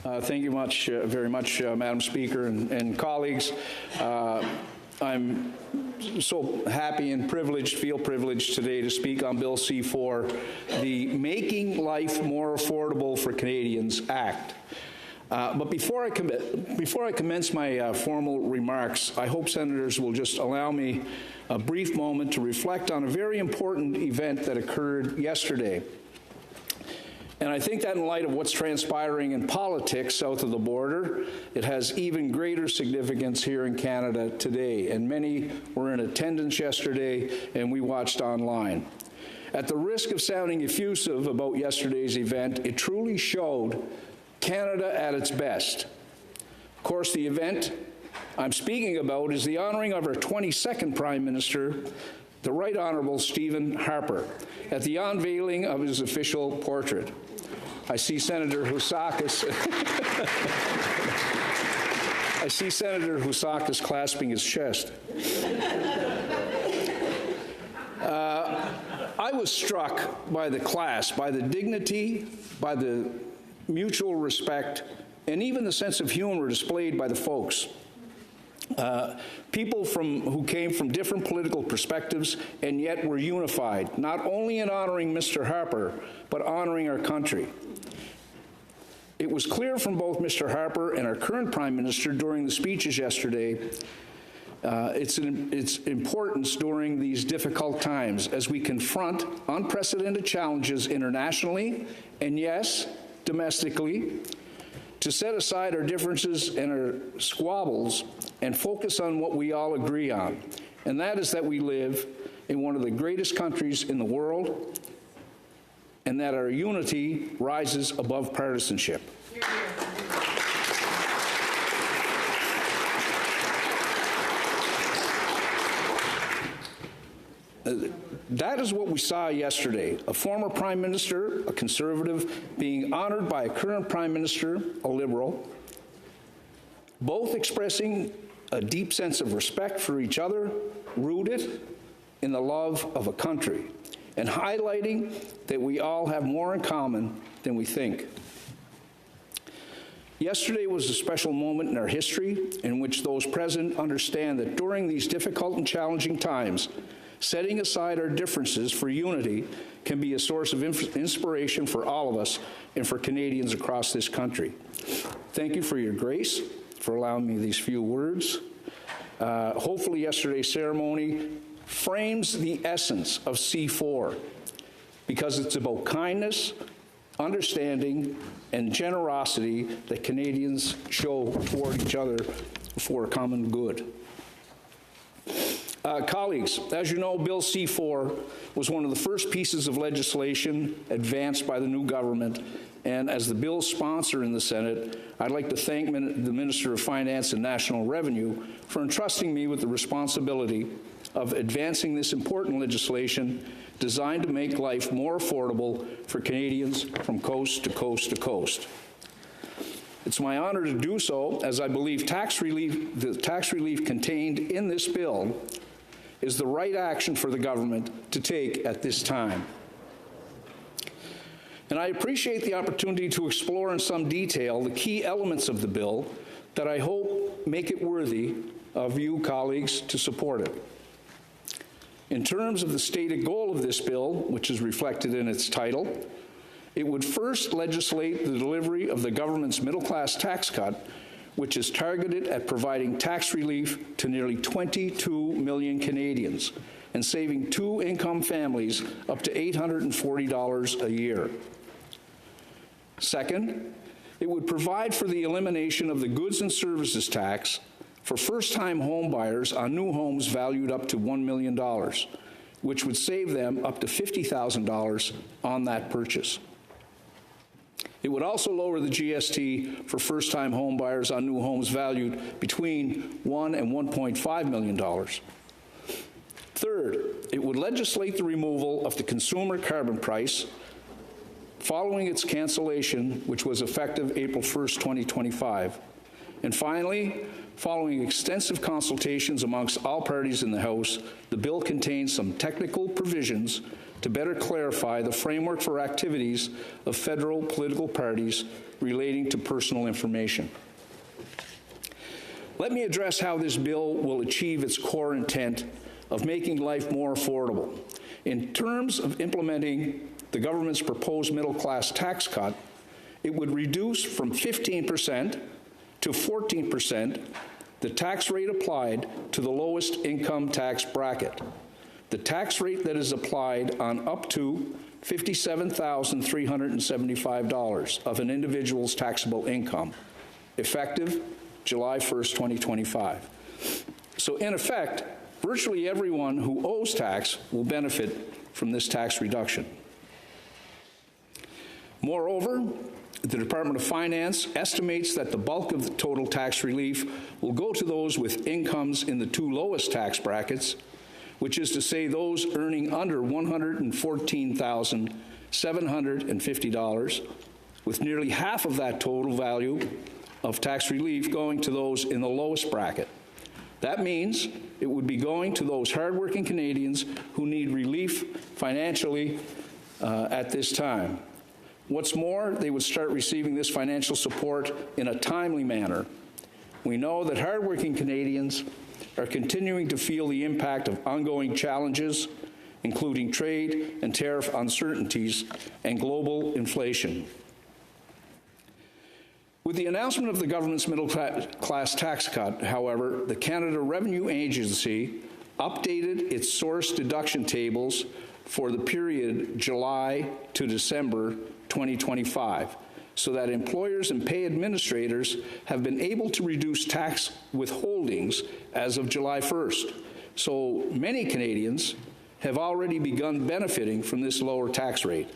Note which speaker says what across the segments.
Speaker 1: Thank you very much, Madam Speaker and colleagues. I'm so happy and feel privileged today to speak on Bill C-4, the Making Life More Affordable for Canadians Act. But before I commence my formal remarks, I hope senators will just allow me a brief moment to reflect on a very important event that occurred yesterday. And I think that in light of what's transpiring in politics south of the border, it has even greater significance here in Canada today. And many were in attendance yesterday, and we watched online. At the risk of sounding effusive about yesterday's event, it truly showed Canada at its best. Of course, the event I'm speaking about is the honoring of our 22nd Prime Minister, the Right Honourable Stephen Harper, at the unveiling of his official portrait. I see Senator Housakis. I see Senator Housakis clasping his chest. I was struck by the class, by the dignity, by the mutual respect, and even the sense of humor displayed by the folks. People who came from different political perspectives and yet were unified, not only in honoring Mr. Harper, but honoring our country. It was clear from both Mr. Harper and our current Prime Minister during the speeches yesterday its importance during these difficult times as we confront unprecedented challenges internationally and, yes, domestically, to set aside our differences and our squabbles and focus on what we all agree on, and that is that we live in one of the greatest countries in the world and that our unity rises above partisanship. That is what we saw yesterday. A former Prime Minister, a Conservative, being honored by a current Prime Minister, a Liberal, both expressing a deep sense of respect for each other, rooted in the love of a country, and highlighting that we all have more in common than we think. Yesterday was a special moment in our history in which those present understand that during these difficult and challenging times, setting aside our differences for unity can be a source of inspiration for all of us and for Canadians across this country. Thank you for your grace, for allowing me these few words. Hopefully yesterday's ceremony frames the essence of C-4 because it's about kindness, understanding, and generosity that Canadians show toward each other for a common good. Colleagues, as you know, Bill C-4 was one of the first pieces of legislation advanced by the new government, and as the bill's sponsor in the Senate, I'd like to thank the Minister of Finance and National Revenue for entrusting me with the responsibility of advancing this important legislation designed to make life more affordable for Canadians from coast to coast to coast. It's my honor to do so, as I believe the tax relief contained in this bill is the right action for the government to take at this time. And I appreciate the opportunity to explore in some detail the key elements of the bill that I hope make it worthy of you, colleagues, to support it. In terms of the stated goal of this bill, which is reflected in its title, it would first legislate the delivery of the government's middle-class tax cut, which is targeted at providing tax relief to nearly 22 million Canadians and saving two-income families up to $840 a year. Second, it would provide for the elimination of the goods and services tax for first-time home buyers on new homes valued up to $1 million, which would save them up to $50,000 on that purchase. It would also lower the GST for first-time home buyers on new homes valued between $1 and $1.5 million. Third, it would legislate the removal of the consumer carbon price following its cancellation, which was effective April 1st, 2025. And finally, following extensive consultations amongst all parties in the House, the bill contains some technical provisions to better clarify the framework for activities of federal political parties relating to personal information. Let me address how this bill will achieve its core intent of making life more affordable. In terms of implementing the government's proposed middle-class tax cut, it would reduce from 15% to 14% the tax rate applied to the lowest income tax bracket. The tax rate that is applied on up to $57,375 of an individual's taxable income, effective July 1st, 2025. So in effect, virtually everyone who owes tax will benefit from this tax reduction. Moreover, the Department of Finance estimates that the bulk of the total tax relief will go to those with incomes in the two lowest tax brackets, which is to say those earning under $114,750, with nearly half of that total value of tax relief going to those in the lowest bracket. That means it would be going to those hardworking Canadians who need relief financially at this time. What's more, they would start receiving this financial support in a timely manner. We know that hardworking Canadians are continuing to feel the impact of ongoing challenges, including trade and tariff uncertainties and global inflation. With the announcement of the government's middle-class tax cut, however, the Canada Revenue Agency updated its source deduction tables for the period July to December 2025, so that employers and pay administrators have been able to reduce tax withholdings as of July 1st. So many Canadians have already begun benefiting from this lower tax rate.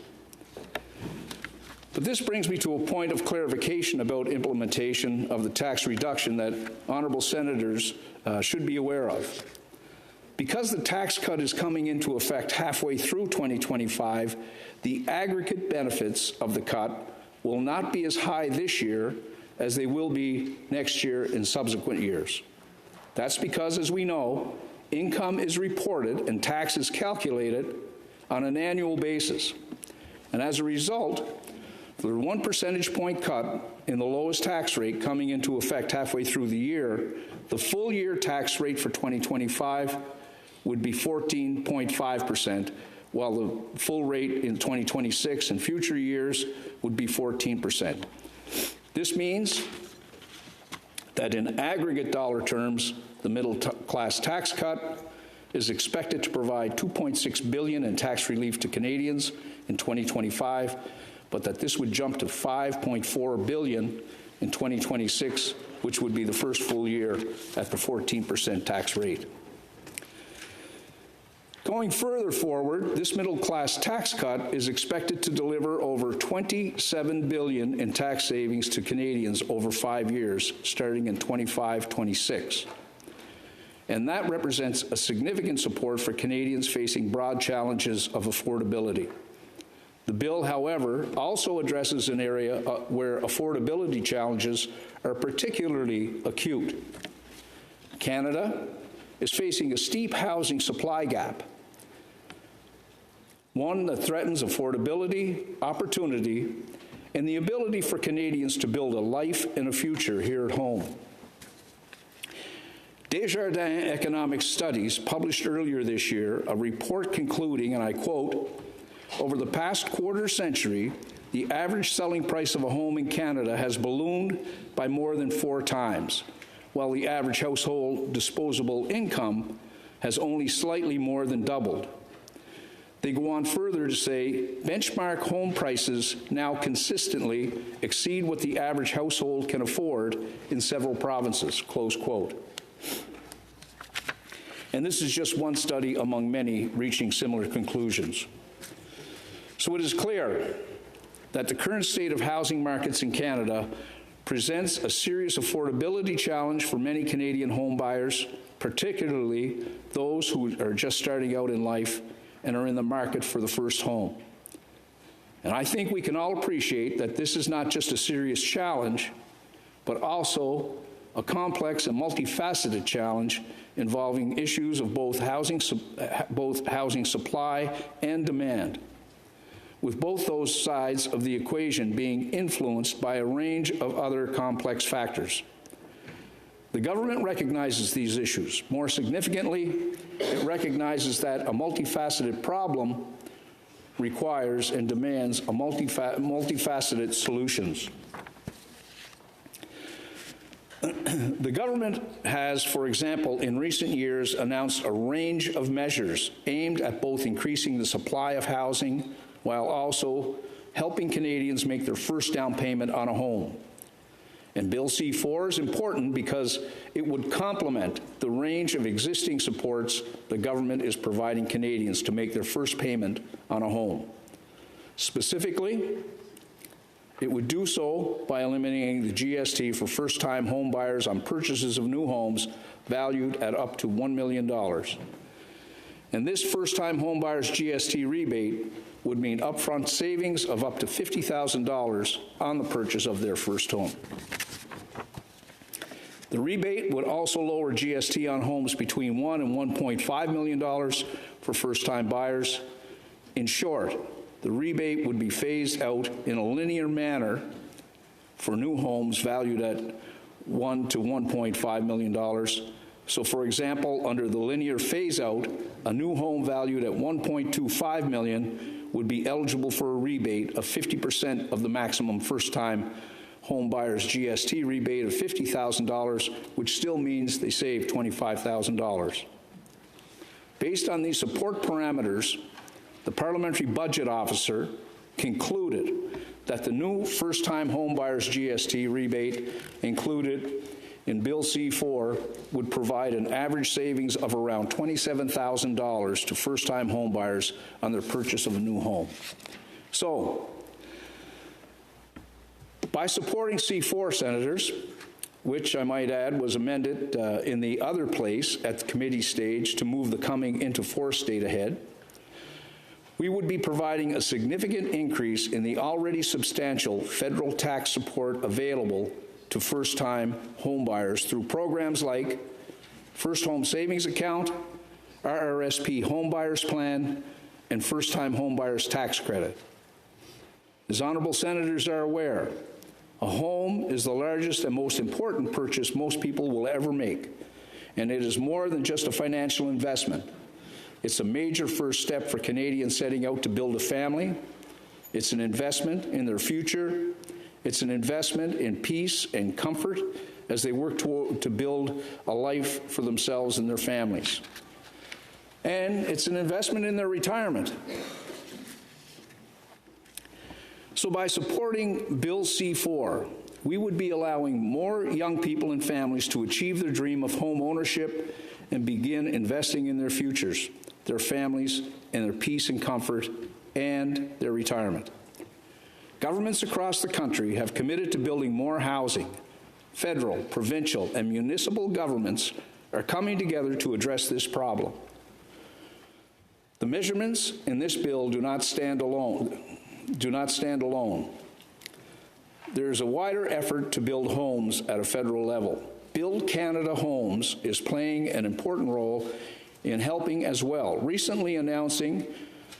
Speaker 1: But this brings me to a point of clarification about implementation of the tax reduction that honorable senators should be aware of. Because the tax cut is coming into effect halfway through 2025, the aggregate benefits of the cut will not be as high this year as they will be next year and subsequent years. That's because, as we know, income is reported and tax is calculated on an annual basis. And as a result, for the 1 percentage point cut in the lowest tax rate coming into effect halfway through the year, the full year tax rate for 2025 would be 14.5%, while the full rate in 2026 and future years would be 14%. This means that in aggregate dollar terms, the middle-class tax cut is expected to provide $2.6 billion in tax relief to Canadians in 2025, but that this would jump to $5.4 billion in 2026, which would be the first full year at the 14% tax rate. Going further forward, this middle-class tax cut is expected to deliver over $27 billion in tax savings to Canadians over 5 years, starting in 25-26. And that represents a significant support for Canadians facing broad challenges of affordability. The bill, however, also addresses an area where affordability challenges are particularly acute. Canada is facing a steep housing supply gap, one that threatens affordability, opportunity, and the ability for Canadians to build a life and a future here at home. Desjardins Economic Studies published earlier this year a report concluding, and I quote, "Over the past quarter century, the average selling price of a home in Canada has ballooned by more than 4 times, while the average household disposable income has only slightly more than doubled." They go on further to say, benchmark home prices now consistently exceed what the average household can afford in several provinces, close quote. And this is just one study among many reaching similar conclusions. So it is clear that the current state of housing markets in Canada presents a serious affordability challenge for many Canadian home buyers, particularly those who are just starting out in life and are in the market for the first home. And I think we can all appreciate that this is not just a serious challenge, but also a complex and multifaceted challenge involving issues of both housing supply and demand, with both those sides of the equation being influenced by a range of other complex factors. The government recognizes these issues. More significantly, it recognizes that a multifaceted problem requires and demands multifaceted solutions. The government has, for example, in recent years announced a range of measures aimed at both increasing the supply of housing while also helping Canadians make their first down payment on a home. And Bill C-4 is important because it would complement the range of existing supports the government is providing Canadians to make their first payment on a home. Specifically, it would do so by eliminating the GST for first-time home buyers on purchases of new homes valued at up to $1 million. And this first-time home buyers GST rebate would mean upfront savings of up to $50,000 on the purchase of their first home. The rebate would also lower GST on homes between $1 and $1.5 million for first-time buyers. In short, the rebate would be phased out in a linear manner for new homes valued at $1 to $1.5 million. So, for example, under the linear phase-out, a new home valued at $1.25 million would be eligible for a rebate of 50% of the maximum first-time home buyer's GST rebate of $50,000, which still means they save $25,000. Based on these support parameters, the Parliamentary Budget Officer concluded that the new first-time home buyer's GST rebate included in Bill C-4 would provide an average savings of around $27,000 to first-time home buyers on their purchase of a new home. So, by supporting C-4, Senators, which I might add was amended in the other place at the committee stage to move the coming into force date ahead, we would be providing a significant increase in the already substantial federal tax support available to first-time home buyers through programs like First Home Savings Account, RRSP Home Buyers Plan, and First-Time Home Buyers Tax Credit. As honorable senators are aware, a home is the largest and most important purchase most people will ever make, and it is more than just a financial investment. It's a major first step for Canadians setting out to build a family. It's an investment in their future. It's an investment in peace and comfort as they work to build a life for themselves and their families. And it's an investment in their retirement. So by supporting Bill C-4, we would be allowing more young people and families to achieve their dream of home ownership and begin investing in their futures, their families, and their peace and comfort, and their retirement. Governments across the country have committed to building more housing. Federal, provincial, and municipal governments are coming together to address this problem. The measurements in this bill do not stand alone. There is a wider effort to build homes at a federal level. Build Canada Homes is playing an important role in helping as well, recently announcing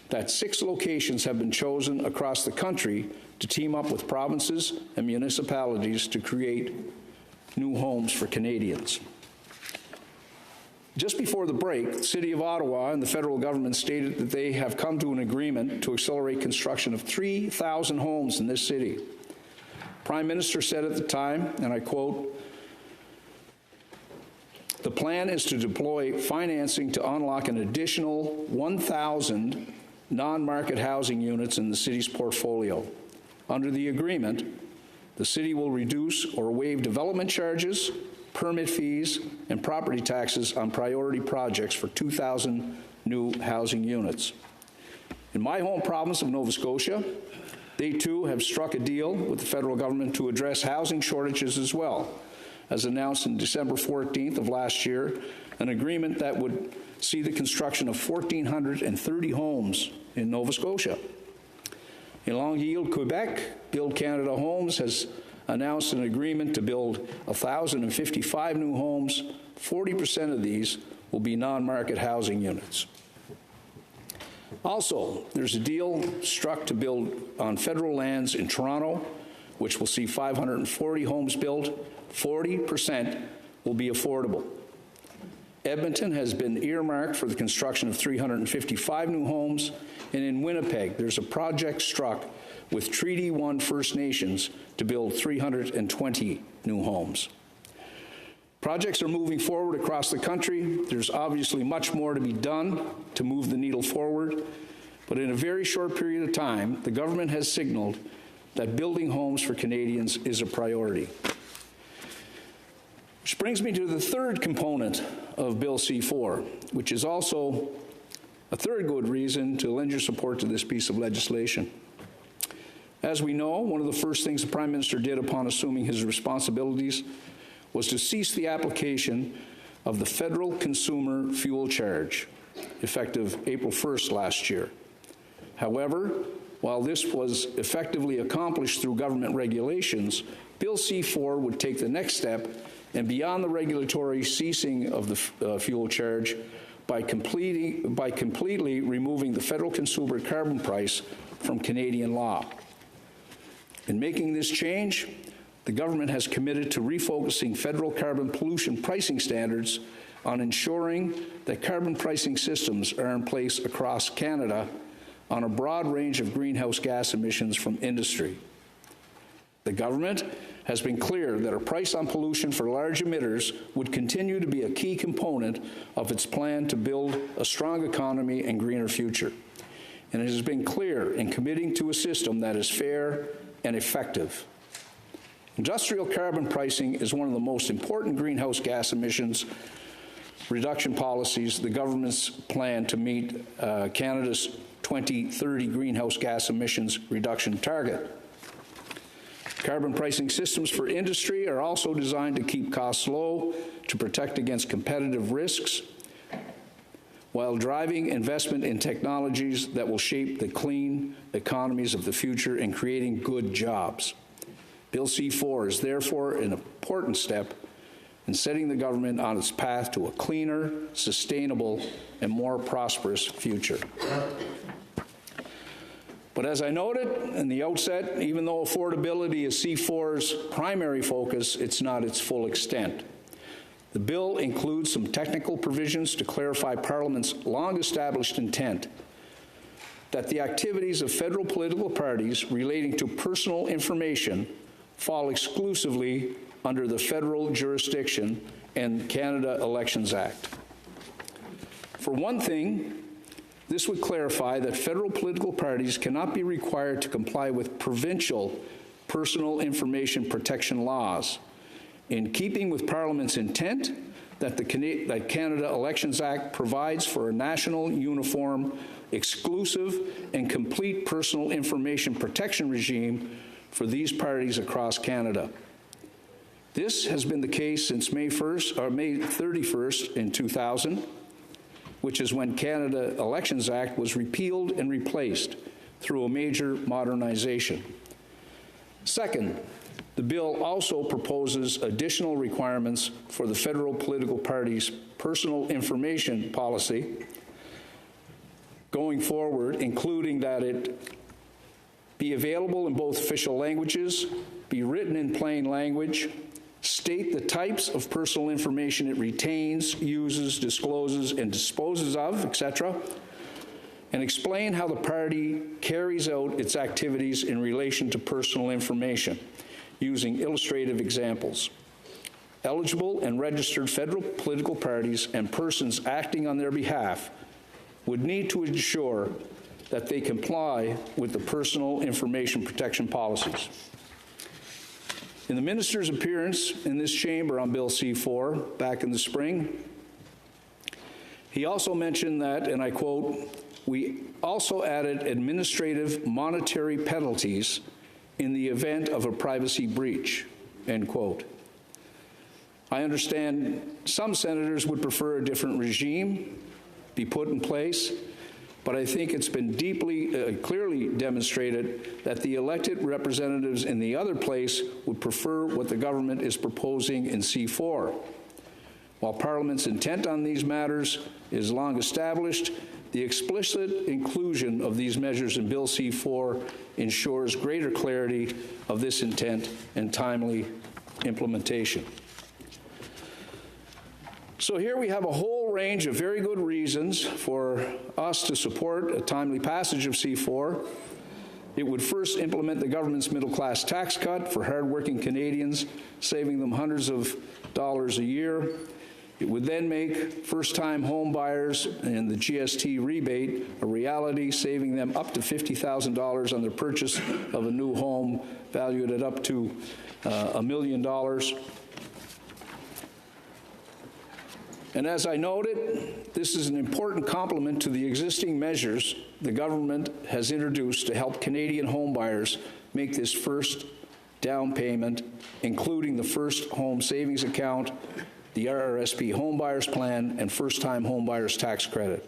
Speaker 1: that 6 locations have been chosen across the country to team up with provinces and municipalities to create new homes for Canadians. Just before the break, the City of Ottawa and the federal government stated that they have come to an agreement to accelerate construction of 3,000 homes in this city. Prime Minister said at the time, and I quote, "The plan is to deploy financing to unlock an additional 1,000 non-market housing units in the city's portfolio. Under the agreement, the city will reduce or waive development charges, permit fees, and property taxes on priority projects for 2,000 new housing units." In my home province of Nova Scotia, they too have struck a deal with the federal government to address housing shortages as well, as announced on December 14th of last year, an agreement that would see the construction of 1,430 homes in Nova Scotia. In Longueuil, Quebec, Build Canada Homes has announced an agreement to build 1,055 new homes. 40% of these will be non-market housing units. Also, there's a deal struck to build on federal lands in Toronto, which will see 540 homes built. 40% will be affordable. Edmonton has been earmarked for the construction of 355 new homes, and in Winnipeg, there's a project struck with Treaty 1 First Nations to build 320 new homes. Projects are moving forward across the country. There's obviously much more to be done to move the needle forward, but in a very short period of time, the government has signaled that building homes for Canadians is a priority. Which brings me to the third component of Bill C-4, which is also a third good reason to lend your support to this piece of legislation. As we know, one of the first things the Prime Minister did upon assuming his responsibilities was to cease the application of the federal consumer fuel charge, effective April 1st last year. However, while this was effectively accomplished through government regulations, Bill C-4 would take the next step and beyond the regulatory ceasing of the fuel charge by completely removing the federal consumer carbon price from Canadian law. In making this change, the government has committed to refocusing federal carbon pollution pricing standards on ensuring that carbon pricing systems are in place across Canada on a broad range of greenhouse gas emissions from industry. The government has been clear that a price on pollution for large emitters would continue to be a key component of its plan to build a strong economy and greener future. And it has been clear in committing to a system that is fair and effective. Industrial carbon pricing is one of the most important greenhouse gas emissions reduction policies, the government's plan to meet Canada's 2030 greenhouse gas emissions reduction target. Carbon pricing systems for industry are also designed to keep costs low, to protect against competitive risks, while driving investment in technologies that will shape the clean economies of the future and creating good jobs. Bill C-4 is therefore an important step in setting the government on its path to a cleaner, sustainable, and more prosperous future. But as I noted in the outset, even though affordability is C-4's primary focus, it's not its full extent. The bill includes some technical provisions to clarify Parliament's long-established intent that the activities of federal political parties relating to personal information fall exclusively under the federal jurisdiction and Canada Elections Act. For one thing, this would clarify that federal political parties cannot be required to comply with provincial personal information protection laws, in keeping with Parliament's intent that the Canada Elections Act provides for a national, uniform, exclusive, and complete personal information protection regime for these parties across Canada. This has been the case since May 31st in 2000, which is when Canada Elections Act was repealed and replaced through a major modernization. Second, the bill also proposes additional requirements for the federal political party's personal information policy going forward, including that it be available in both official languages, be written in plain language, state the types of personal information it retains, uses, discloses, and disposes of, etc., and explain how the party carries out its activities in relation to personal information, using illustrative examples. Eligible and registered federal political parties and persons acting on their behalf would need to ensure that they comply with the personal information protection policies. In the minister's appearance in this chamber on Bill C-4 back in the spring, he also mentioned that, and I quote, "We also added administrative monetary penalties in the event of a privacy breach," end quote. I understand some senators would prefer a different regime be put in place, but I think it's been clearly demonstrated that the elected representatives in the other place would prefer what the government is proposing in C-4. While Parliament's intent on these matters is long established, the explicit inclusion of these measures in Bill C-4 ensures greater clarity of this intent and timely implementation. So here we have a whole range of very good reasons for us to support a timely passage of C-4. It would first implement the government's middle-class tax cut for hardworking Canadians, saving them hundreds of dollars a year. It would then make first-time home buyers and the GST rebate a reality, saving them up to $50,000 on their purchase of a new home valued at up to $1 million. And as I noted, this is an important complement to the existing measures the government has introduced to help Canadian homebuyers make this first down payment, including the First Home Savings Account, the RRSP Homebuyers Plan, and First-Time Homebuyers Tax Credit.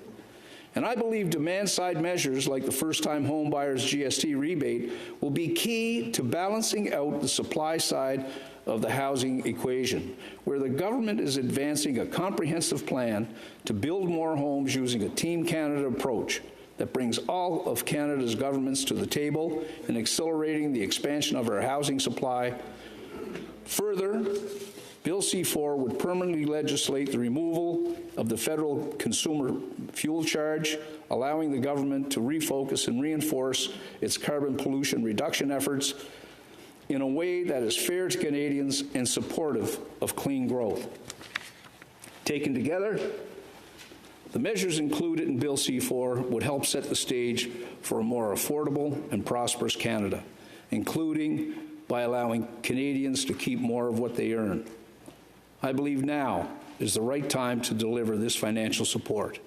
Speaker 1: And I believe demand-side measures like the First-Time Homebuyers GST rebate will be key to balancing out the supply side of the housing equation, where the government is advancing a comprehensive plan to build more homes using a Team Canada approach that brings all of Canada's governments to the table in accelerating the expansion of our housing supply. Further, Bill C-4 would permanently legislate the removal of the federal consumer fuel charge, allowing the government to refocus and reinforce its carbon pollution reduction efforts in a way that is fair to Canadians and supportive of clean growth. Taken together, the measures included in Bill C-4 would help set the stage for a more affordable and prosperous Canada, including by allowing Canadians to keep more of what they earn. I believe now is the right time to deliver this financial support,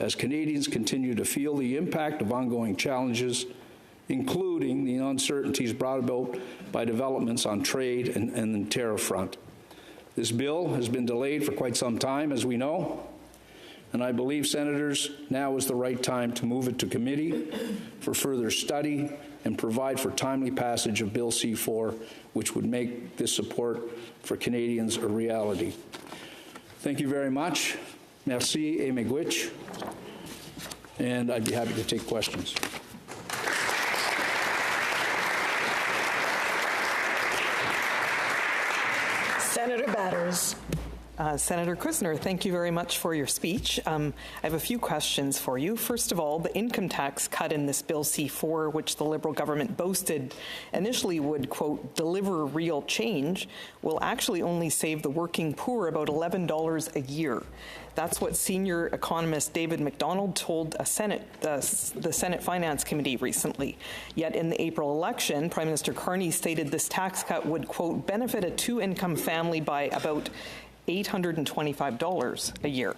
Speaker 1: as Canadians continue to feel the impact of ongoing challenges, including the uncertainties brought about by developments on trade and the tariff front. This bill has been delayed for quite some time, as we know, and I believe, Senators, now is the right time to move it to committee for further study and provide for timely passage of Bill C-4, which would make this support for Canadians a reality. Thank you very much. Merci et miigwech. And I'd be happy to take questions.
Speaker 2: Senator Batters.
Speaker 3: Senator Cuzner, thank you very much for your speech. I have a few questions for you. First of all, the income tax cut in this Bill C-4, which the Liberal government boasted initially would, quote, deliver real change, will actually only save the working poor about $11 a year. That's what senior economist David McDonald told the Senate Finance Committee recently. Yet in the April election, Prime Minister Carney stated this tax cut would, quote, benefit a two-income family by about $825 a year.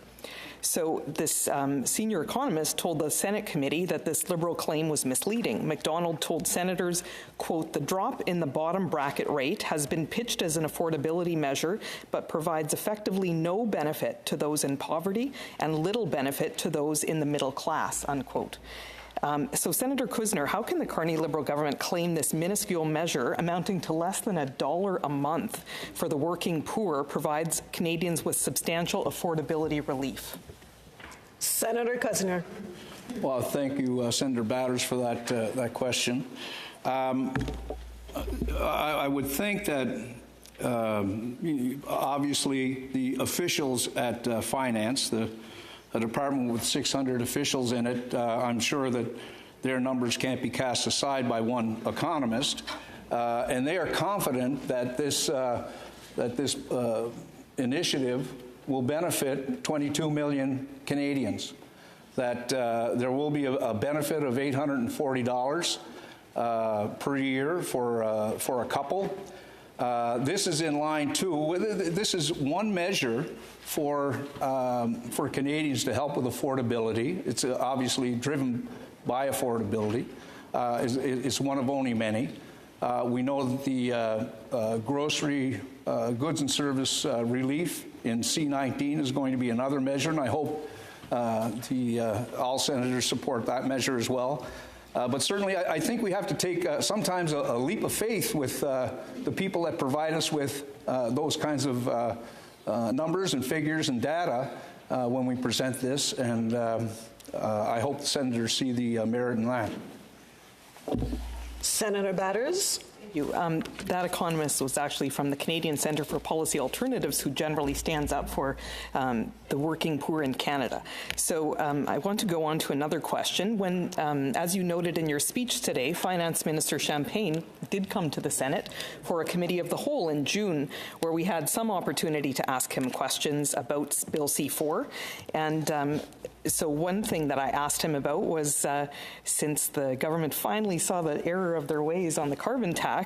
Speaker 3: So this senior economist told the Senate committee that this Liberal claim was misleading. McDonald told senators, quote, the drop in the bottom bracket rate has been pitched as an affordability measure, but provides effectively no benefit to those in poverty and little benefit to those in the middle class, unquote. So, Senator Cuzner, how can the Carney Liberal government claim this minuscule measure amounting to less than $1 a month for the working poor provides Canadians with substantial affordability relief?
Speaker 2: Senator Cuzner.
Speaker 1: Well, thank you, Senator Batters, for that question. I would think that obviously the officials at Finance, a department with 600 officials in it, I'm sure that their numbers can't be cast aside by one economist, and they are confident that this initiative will benefit 22 million Canadians, that there will be a benefit of $840 per year for a couple. This is in line, too. This is one measure for Canadians to help with affordability. It's obviously driven by affordability. It's one of only many. We know that the grocery goods and service relief in C-19 is going to be another measure, and I hope all senators support that measure as well. But certainly, I think we have to take sometimes a leap of faith with the people that provide us with those kinds of numbers and figures and data when we present this, and I hope the senators see the merit in that.
Speaker 2: Senator Batters.
Speaker 3: That economist was actually from the Canadian Centre for Policy Alternatives, who generally stands up for the working poor in Canada. So I want to go on to another question. When, as you noted in your speech today, Finance Minister Champagne did come to the Senate for a committee of the whole in June, where we had some opportunity to ask him questions about Bill C-4. And so one thing that I asked him about was, since the government finally saw the error of their ways on the carbon tax,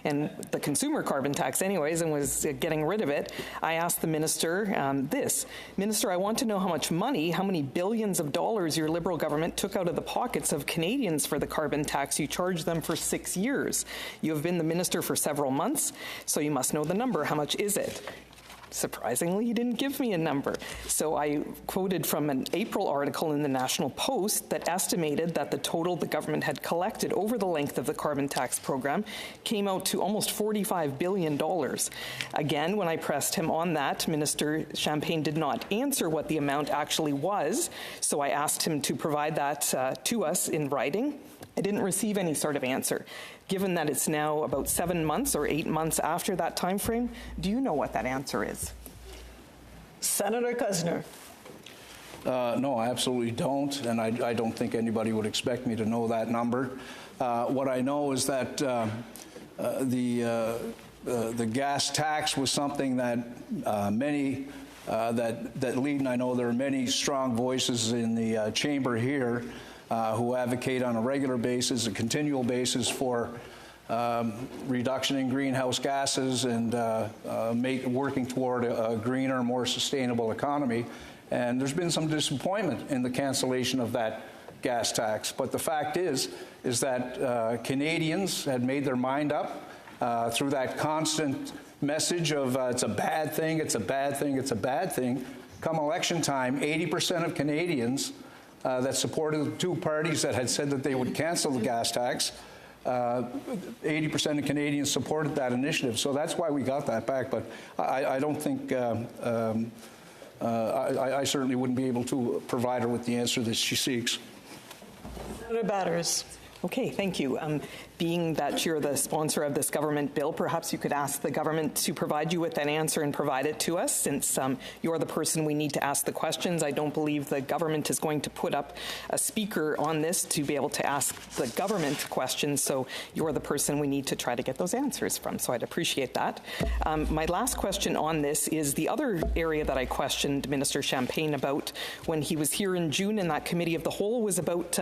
Speaker 3: and the consumer carbon tax anyways, and was getting rid of it, I asked the minister this. Minister, I want to know how much money, how many billions of dollars your Liberal government took out of the pockets of Canadians for the carbon tax you charged them for 6 years. You have been the minister for several months, so you must know the number. How much is it? Surprisingly, he didn't give me a number. So I quoted from an April article in the National Post that estimated that the total the government had collected over the length of the carbon tax program came out to almost $45 billion. Again, when I pressed him on that, Minister Champagne did not answer what the amount actually was, so I asked him to provide that to us in writing. I didn't receive any sort of answer. Given that it's now about 7 months or 8 months after that time frame, do you know what that answer is?
Speaker 2: Senator Cuzner.
Speaker 1: No, I absolutely don't, and I don't think anybody would expect me to know that number. What I know is that the gas tax was something that many that lead, and I know there are many strong voices in the chamber here who advocate on a regular basis, a continual basis for reduction in greenhouse gases and working toward a greener, more sustainable economy. And there's been some disappointment in the cancellation of that gas tax. But the fact is that Canadians had made their mind up through that constant message of it's a bad thing, it's a bad thing, it's a bad thing. Come election time, 80% of Canadians that supported the two parties that had said that they would cancel the gas tax, 80% of Canadians supported that initiative. So that's why we got that back. But I don't think, I certainly wouldn't be able to provide her with the answer that she seeks.
Speaker 2: Senator Batters.
Speaker 3: Okay, thank you. Being that you're the sponsor of this government bill, perhaps you could ask the government to provide you with that answer and provide it to us, since you're the person we need to ask the questions. I don't believe the government is going to put up a speaker on this to be able to ask the government questions, so you're the person we need to try to get those answers from, so I'd appreciate that. My last question on this is the other area that I questioned Minister Champagne about when he was here in June in that committee of the whole was about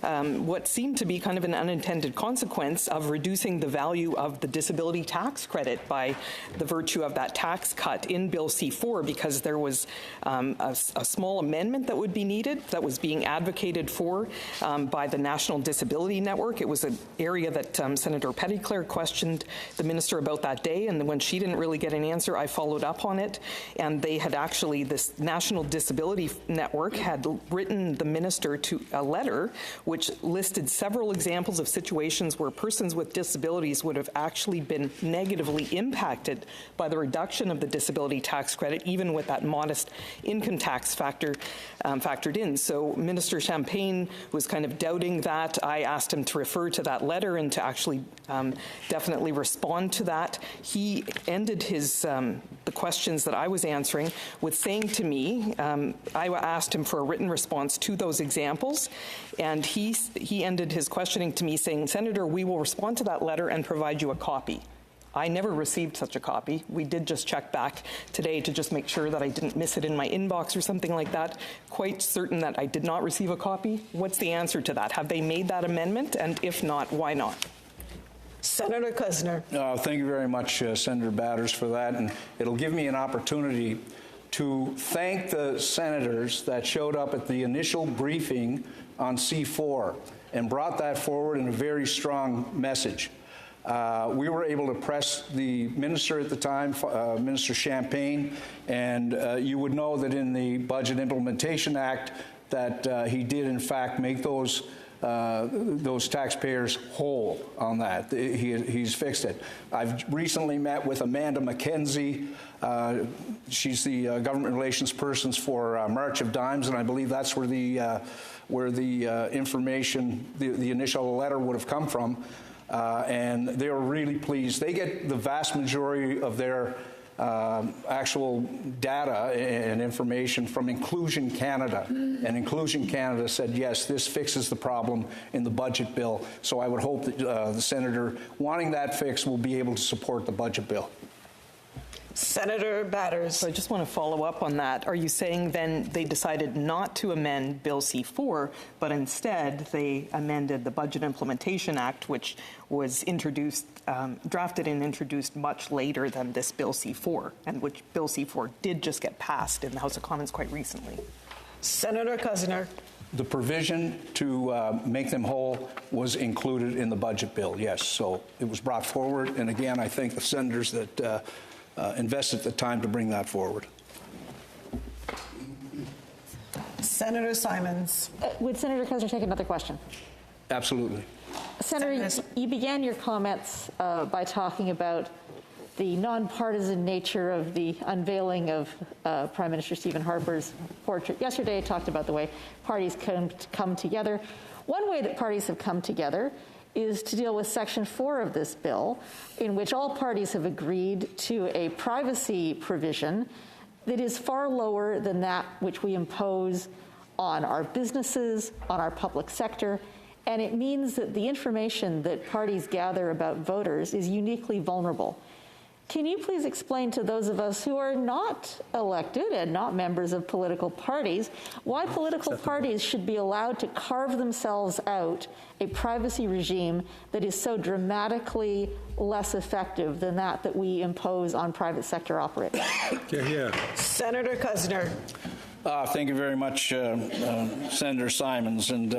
Speaker 3: what seemed to be kind of an unintended consequence of reducing the value of the disability tax credit by the virtue of that tax cut in Bill C-4, because there was a small amendment that would be needed that was being advocated for by the National Disability Network. It was an area that Senator Petitclerc questioned the minister about that day, and when she didn't really get an answer, I followed up on it, and they had actually, this National Disability Network had written the minister to a letter which listed several examples of situations where persons with disabilities would have actually been negatively impacted by the reduction of the disability tax credit, even with that modest income tax factored in. So Minister Champagne was kind of doubting that. I asked him to refer to that letter and to actually definitely respond to that. He ended his the questions that I was answering with saying to me, I asked him for a written response to those examples, and he ended his questioning to me saying, Senator, we will respond to that letter and provide you a copy. I never received such a copy. We did just check back today to just make sure that I didn't miss it in my inbox or something like that. Quite certain that I did not receive a copy. What's the answer to that? Have they made that amendment? And if not, why not?
Speaker 2: Senator Cuzner.
Speaker 1: Thank you very much, Senator Batters, for that. And it'll give me an opportunity to thank the senators that showed up at the initial briefing on C-4 and brought that forward in a very strong message. We were able to press the minister at the time, Minister Champagne, and you would know that in the Budget Implementation Act that he did, in fact, make those taxpayers whole on that. He's fixed it. I've recently met with Amanda McKenzie. She's the government relations person for March of Dimes, and I believe that's where the information, the initial letter would have come from. And they were really pleased. They get the vast majority of their actual data and information from Inclusion Canada. And Inclusion Canada said, yes, this fixes the problem in the budget bill. So I would hope that the senator wanting that fix will be able to support the budget bill.
Speaker 2: Senator Batters.
Speaker 3: So I just want to follow up on that. Are you saying then they decided not to amend Bill C-4, but instead they amended the Budget Implementation Act, which was introduced, drafted and introduced much later than this Bill C-4, and which Bill C-4 did just get passed in the House of Commons quite recently?
Speaker 2: Senator Cuzner.
Speaker 1: The provision to make them whole was included in the budget bill, yes. So it was brought forward, and again, I thank the senators that invested the time to bring that forward.
Speaker 2: Senator Simons.
Speaker 4: Would Senator Cuzner take another question?
Speaker 1: Absolutely.
Speaker 4: Senator, you began your comments by talking about the nonpartisan nature of the unveiling of Prime Minister Stephen Harper's portrait. Yesterday, I talked about the way parties come together. One way that parties have come together is to deal with Section 4 of this bill, in which all parties have agreed to a privacy provision that is far lower than that which we impose on our businesses, on our public sector, and it means that the information that parties gather about voters is uniquely vulnerable. Can you please explain to those of us who are not elected and not members of political parties why political parties should be allowed to carve themselves out a privacy regime that is so dramatically less effective than that we impose on private sector operators?
Speaker 2: Senator Cuzner.
Speaker 1: Thank you very much, Senator Simons. And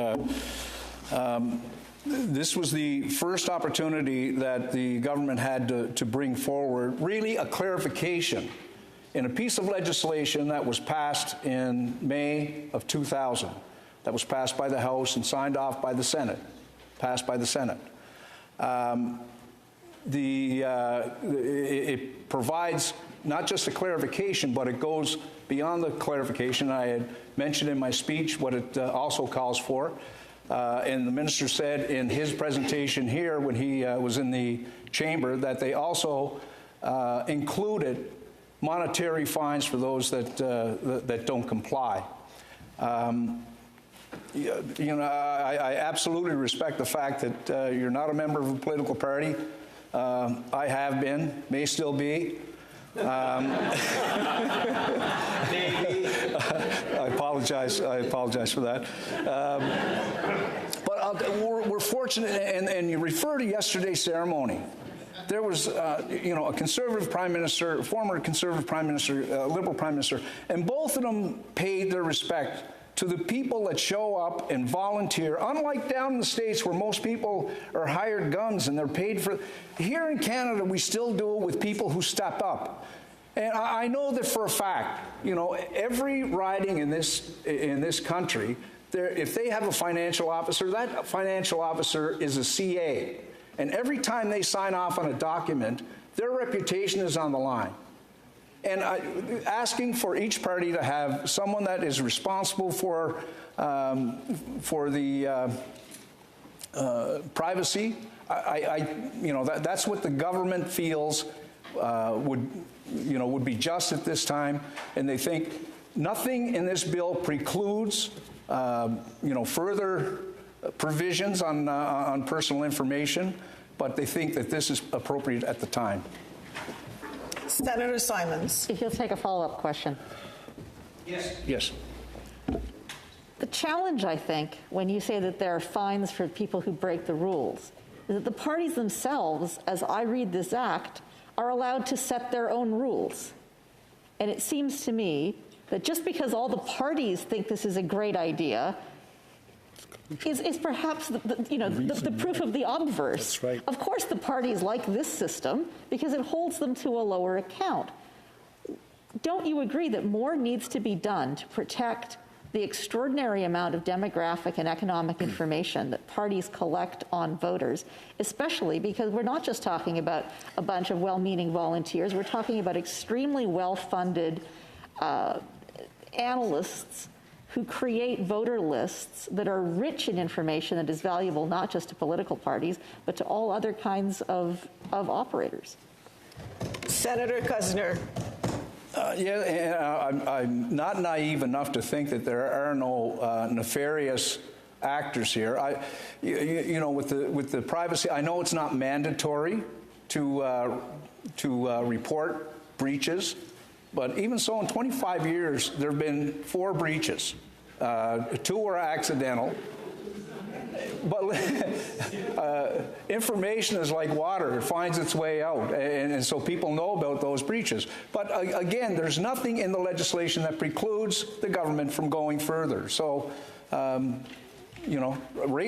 Speaker 1: this was the first opportunity that the government had to bring forward really a clarification in a piece of legislation that was passed in May of 2000, that was passed by the House and signed off by the Senate, passed by the Senate. It provides not just a clarification, but it goes beyond the clarification. I had mentioned in my speech what it also calls for. And the minister said in his presentation here when he was in the chamber that they also included monetary fines for those that don't comply. I absolutely respect the fact that you're not a member of a political party. I have been, may still be. I apologize for that. But we're fortunate, and you refer to yesterday's ceremony. There was, a conservative prime minister, former conservative prime minister, liberal prime minister, and both of them paid their respect to the people that show up and volunteer, unlike down in the States where most people are hired guns and they're paid for. Here in Canada, we still do it with people who step up. And I know that for a fact, every riding in this country, if they have a financial officer, that financial officer is a CA. And every time they sign off on a document, their reputation is on the line. And asking for each party to have someone that is responsible for the privacy, that's what the government feels would be just at this time, and they think nothing in this bill precludes further provisions on personal information, but they think that this is appropriate at the time.
Speaker 2: Senator Simons.
Speaker 4: If you'll take a follow-up question.
Speaker 1: Yes.
Speaker 4: The challenge, I think, when you say that there are fines for people who break the rules, is that the parties themselves, as I read this act, are allowed to set their own rules. And it seems to me that just because all the parties think this is a great idea, is perhaps the proof of the obverse.
Speaker 5: That's right.
Speaker 4: Of course, the parties like this system because it holds them to a lower account. Don't you agree that more needs to be done to protect the extraordinary amount of demographic and economic information that parties collect on voters, especially because we're not just talking about a bunch of well-meaning volunteers, we're talking about extremely well-funded analysts who create voter lists that are rich in information that is valuable not just to political parties, but to all other kinds of operators.
Speaker 2: Senator Cuzner.
Speaker 1: I'm not naive enough to think that there are no nefarious actors here. With the privacy, I know it's not mandatory to report breaches, but even so, in 25 years, there have been 4 breaches. 2 were accidental. But information is like water. It finds its way out. And so people know about those breaches. But again, there's nothing in the legislation that precludes the government from going further. So, right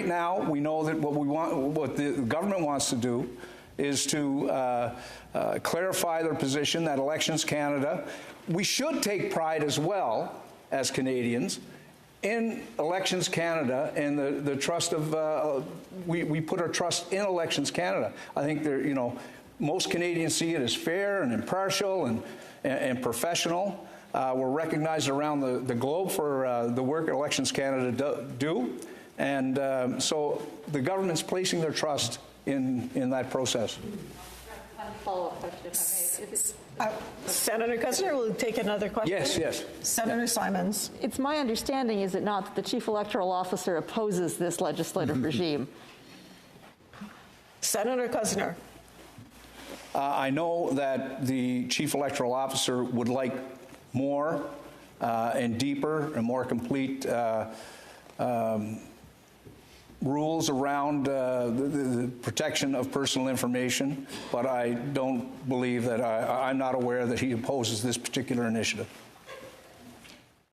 Speaker 1: now, we know that what the government wants to do is to clarify their position that Elections Canada, we should take pride as well as Canadians in Elections Canada and the trust of, we put our trust in Elections Canada. I think most Canadians see it as fair and impartial and professional. We're recognized around the globe for the work Elections Canada do. And so the government's placing their trust in that process.
Speaker 4: Follow-up question, if I may.
Speaker 2: Senator Cuzner will take another question.
Speaker 1: Yes.
Speaker 2: Senator Simons.
Speaker 4: It's my understanding, is it not, that the Chief Electoral Officer opposes this legislative regime?
Speaker 2: Senator Cuzner.
Speaker 1: I know that the Chief Electoral Officer would like more and deeper and more complete rules around the protection of personal information, but I don't believe that I'm not aware that he opposes this particular initiative.